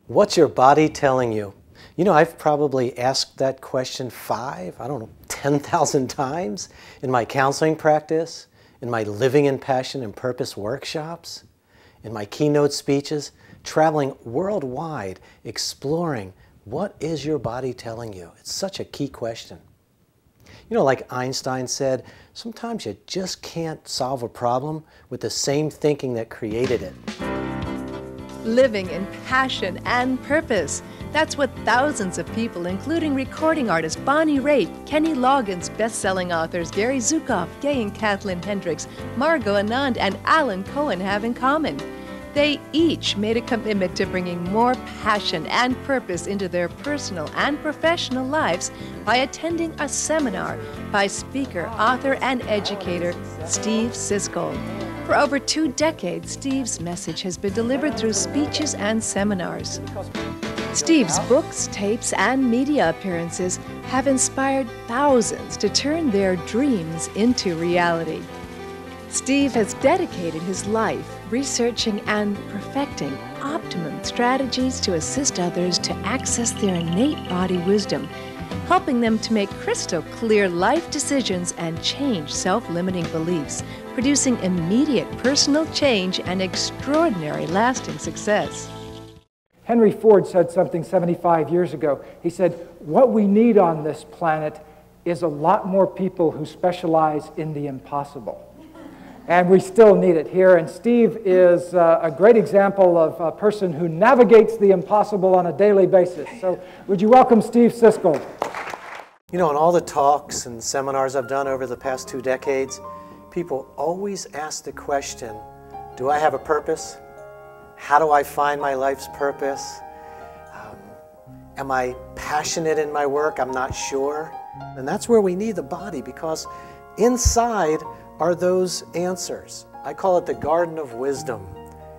What's your body telling you? You know, I've probably asked that question 10,000 times in my counseling practice, in my Living in Passion and Purpose workshops, in my keynote speeches, traveling worldwide, exploring what is your body telling you? It's such a key question. You know, like Einstein said, sometimes you just can't solve a problem with the same thinking that created it. Living in passion and purpose. That's what thousands of people, including recording artist Bonnie Raitt, Kenny Loggins, best-selling authors Gary Zukav, Gay and Kathleen Hendricks, Margot Anand, and Alan Cohen have in common. They each made a commitment to bringing more passion and purpose into their personal and professional lives by attending a seminar by speaker, author, and educator Steve Sisgold. For over 2 decades, Steve's message has been delivered through speeches and seminars. Steve's books, tapes, and media appearances have inspired thousands to turn their dreams into reality. Steve has dedicated his life researching and perfecting optimum strategies to assist others to access their innate body wisdom, helping them to make crystal clear life decisions and change self-limiting beliefs, producing immediate personal change and extraordinary lasting success. Henry Ford said something 75 years ago. He said, "What we need on this planet is a lot more people who specialize in the impossible." And we still need it here. And Steve is a great example of a person who navigates the impossible on a daily basis. So would you welcome Steve Sisgold? You know, in all the talks and seminars I've done over the past 2 decades, people always ask the question, do I have a purpose? How do I find my life's purpose? Am I passionate in my work? I'm not sure. And that's where we need the body, because inside are those answers. I call it the Garden of Wisdom.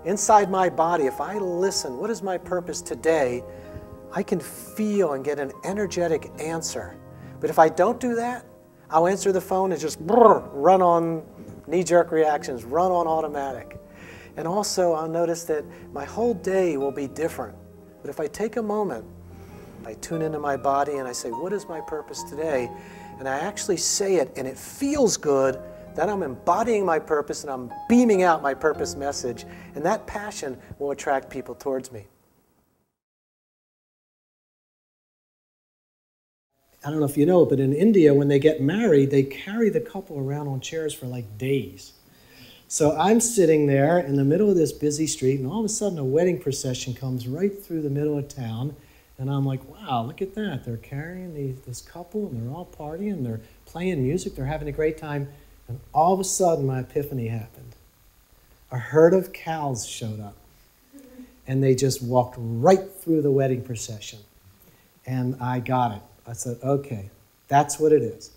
Inside my body, if I listen, what is my purpose today? I can feel and get an energetic answer. But if I don't do that, I'll answer the phone and just run on knee-jerk reactions, run on automatic. And also I'll notice that my whole day will be different. But if I take a moment, I tune into my body and I say, what is my purpose today? And I actually say it and it feels good, then I'm embodying my purpose and I'm beaming out my purpose message, and that passion will attract people towards me. I don't know if you know, but in India, when they get married, they carry the couple around on chairs for like days. So I'm sitting there in the middle of this busy street, and all of a sudden a wedding procession comes right through the middle of town, and I'm like, wow, look at that. They're carrying this couple, and they're all partying, they're playing music, they're having a great time. And all of a sudden, my epiphany happened. A herd of cows showed up, and they just walked right through the wedding procession. And I got it. I said, okay, that's what it is.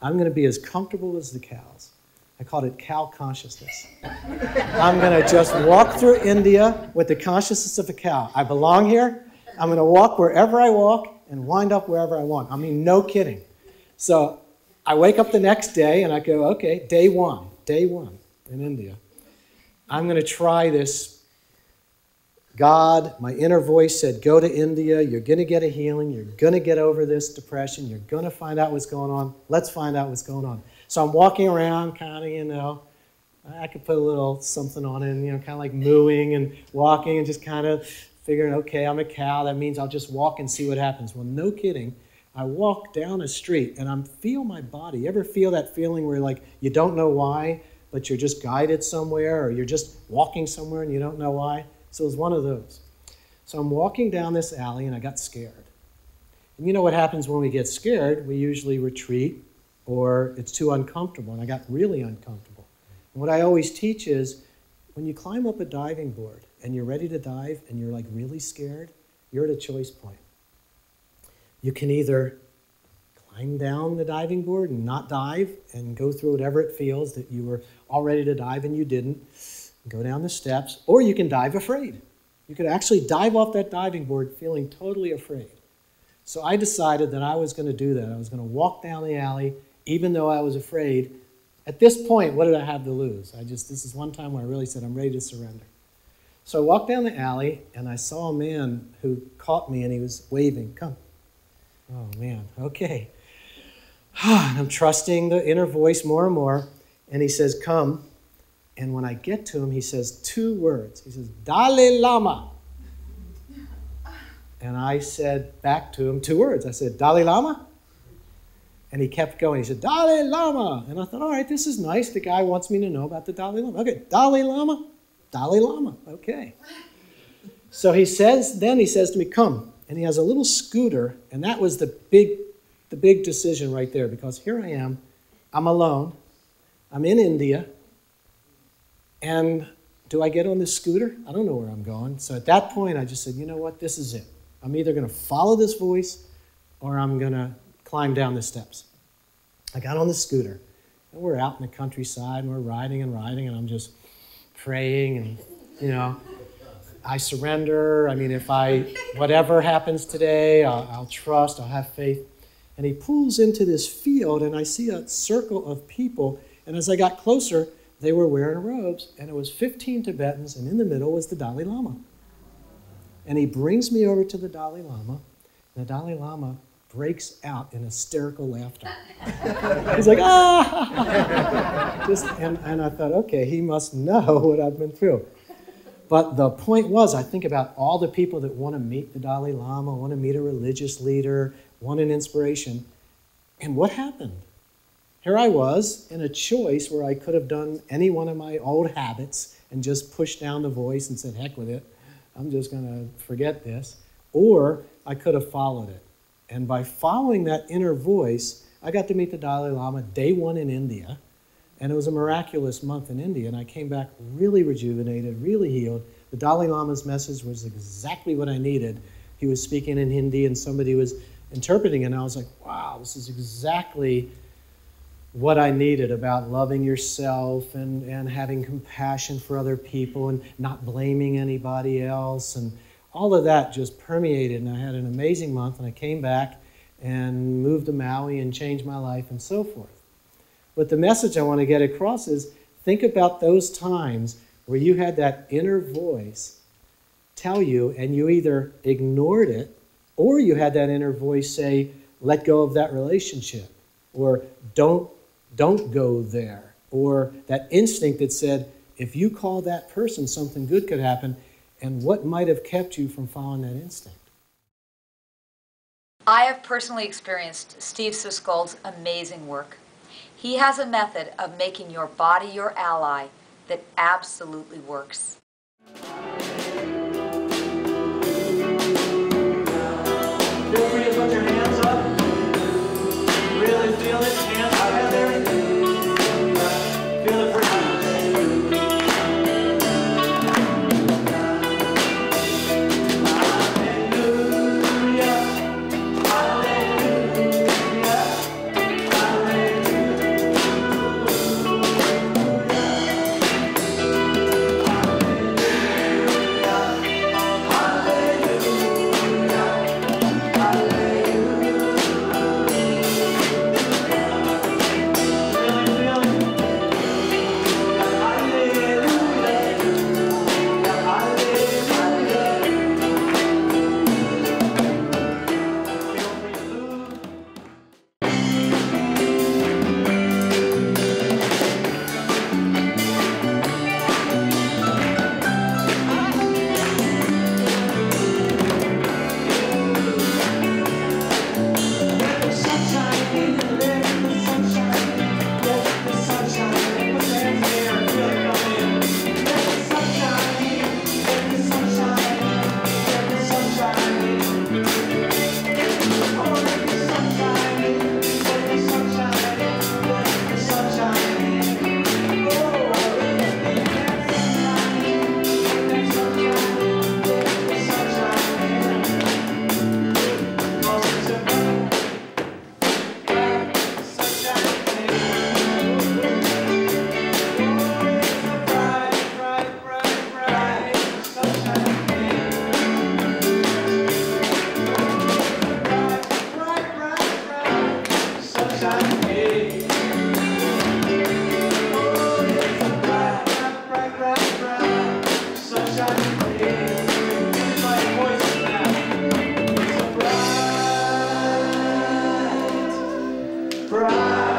I'm going to be as comfortable as the cows. I called it cow consciousness. I'm going to just walk through India with the consciousness of a cow. I belong here. I'm going to walk wherever I walk and wind up wherever I want. I mean, no kidding. So I wake up the next day and I go, okay, day one in India. I'm going to try this. God, my inner voice said, go to India. You're going to get a healing. You're going to get over this depression. You're going to find out what's going on. Let's find out what's going on. So I'm walking around kind of, you know, I could put a little something on it, you know, kind of like mooing and walking and just kind of figuring, okay, I'm a cow. That means I'll just walk and see what happens. Well, no kidding. I walk down a street and I feel my body. You ever feel that feeling where like you don't know why, but you're just guided somewhere, or you're just walking somewhere and you don't know why? So it was one of those. So I'm walking down this alley and I got scared. And you know what happens when we get scared? We usually retreat, or it's too uncomfortable, and I got really uncomfortable. And what I always teach is when you climb up a diving board and you're ready to dive and you're like really scared, you're at a choice point. You can either climb down the diving board and not dive and go through whatever it feels that you were all ready to dive and you didn't, go down the steps, or you can dive afraid. You could actually dive off that diving board feeling totally afraid. So I decided that I was going to do that. I was going to walk down the alley even though I was afraid. At this point, what did I have to lose? This is one time where I really said, I'm ready to surrender. So I walked down the alley, and I saw a man who caught me, and he was waving, come. Oh, man, okay. And I'm trusting the inner voice more and more, and he says, come. And when I get to him, he says 2 words. He says, Dalai Lama. And I said back to him 2 words. I said, Dalai Lama? And he kept going. He said, Dalai Lama. And I thought, all right, this is nice. The guy wants me to know about the Dalai Lama. Okay, Dalai Lama? Dalai Lama, okay. So then he says to me, come. And he has a little scooter, and that was the big decision right there, because here I am, I'm alone, I'm in India, and do I get on this scooter? I don't know where I'm going. So at that point, I just said, you know what, this is it. I'm either going to follow this voice, or I'm going to climb down the steps. I got on the scooter, and we're out in the countryside, and we're riding, and I'm just praying, and, you know, I surrender. I mean, whatever happens today, I'll trust, I'll have faith. And he pulls into this field, and I see a circle of people, and as I got closer, they were wearing robes, and it was 15 Tibetans, and in the middle was the Dalai Lama. And he brings me over to the Dalai Lama, and the Dalai Lama breaks out in hysterical laughter. He's like, ah! And I thought, okay, he must know what I've been through. But the point was, I think about all the people that want to meet the Dalai Lama, want to meet a religious leader, want an inspiration. And what happened? Here I was in a choice where I could have done any one of my old habits and just pushed down the voice and said, heck with it, I'm just going to forget this. Or I could have followed it. And by following that inner voice, I got to meet the Dalai Lama day 1 in India. And it was a miraculous month in India. And I came back really rejuvenated, really healed. The Dalai Lama's message was exactly what I needed. He was speaking in Hindi and somebody was interpreting it. And I was like, wow, this is exactly what I needed about loving yourself and having compassion for other people and not blaming anybody else. And all of that just permeated, and I had an amazing month, and I came back and moved to Maui and changed my life and so forth. But the message I want to get across is, think about those times where you had that inner voice tell you, and you either ignored it, or you had that inner voice say, let go of that relationship, or don't go there, or that instinct that said, if you call that person, something good could happen. And what might have kept you from following that instinct? I have personally experienced Steve Sisgold's amazing work. He has a method of making your body your ally that absolutely works. Feel free to put your hands up. Really feel it. Hands up there. Feel the freedom. Sunshine. pride.